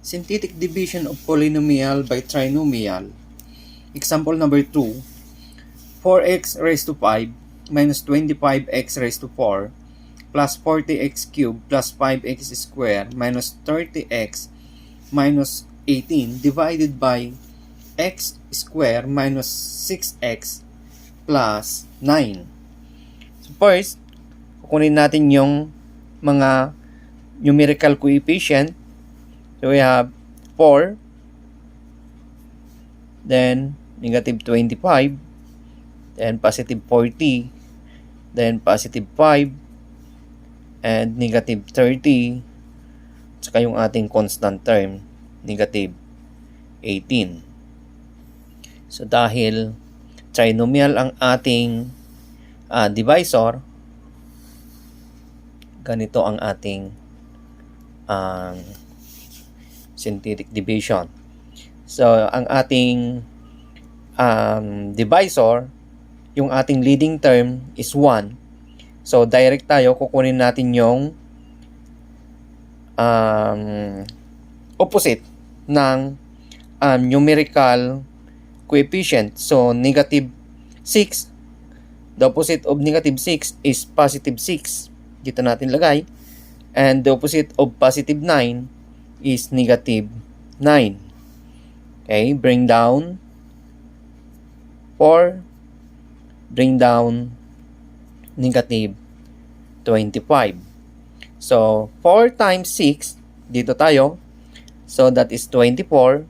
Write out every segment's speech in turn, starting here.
Synthetic division of polynomial by trinomial. Example number 2. 4x raised to 5 minus 25x raised to 4 plus 40x cubed plus 5x squared minus 30x minus 18 divided by x squared minus 6x plus 9. So first, kukunin natin yung mga numerical coefficient. So we have 4, then negative 25, then positive 40, then positive 5, and negative 30, saka yung ating constant term, negative 18. So dahil trinomial ang ating divisor, ganito ang ating synthetic division. So ang ating divisor, yung ating leading term is 1. So direct tayo, kukunin natin yung opposite ng numerical coefficient. So negative 6, the opposite of negative 6 is positive 6. Dito natin lagay. And the opposite of positive 9 is negative 9. Okay, bring down 4, bring down negative 25. So 4 times 6, dito tayo. So that is 24.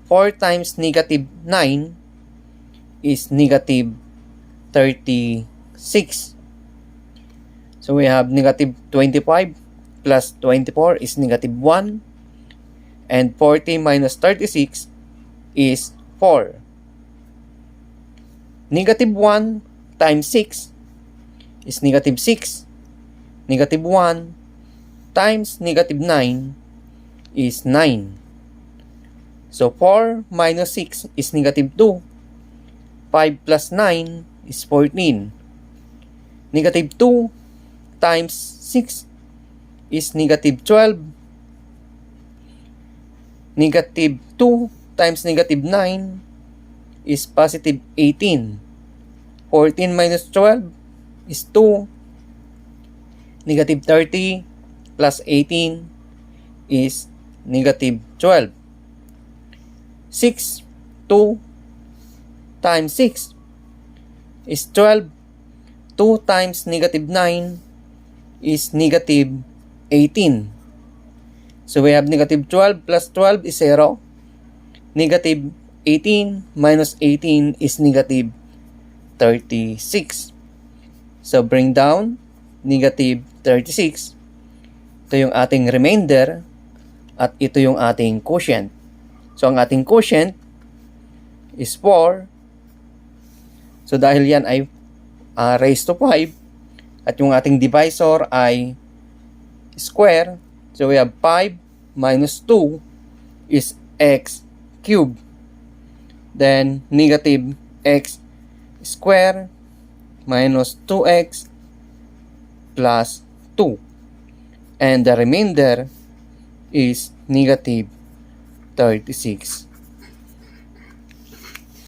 4 times negative 9 is negative 36. So we have negative 25 plus 24 is negative 1. And 40 minus 36 is 4. Negative 1 times 6 is negative 6. Negative 1 times negative 9 is 9. So 4 minus 6 is negative 2. 5 plus 9 is 14. Negative 2 times 6 is negative 12. Negative 2 times negative 9 is positive 18. 14 minus 12 is 2. Negative 30 plus 18 is negative 12. 6, 2 times 6 is 12. 2 times negative 9 is negative 18. So we have negative 12 plus 12 is 0. Negative 18 minus 18 is negative 36. So bring down negative 36. Ito yung ating remainder at ito yung ating quotient. So ang ating quotient is 4. So dahil yan ay raised to 5 at yung ating divisor ay square, so we have 5 minus 2 is x cubed. Then negative x square minus 2x plus 2. And the remainder is negative 36.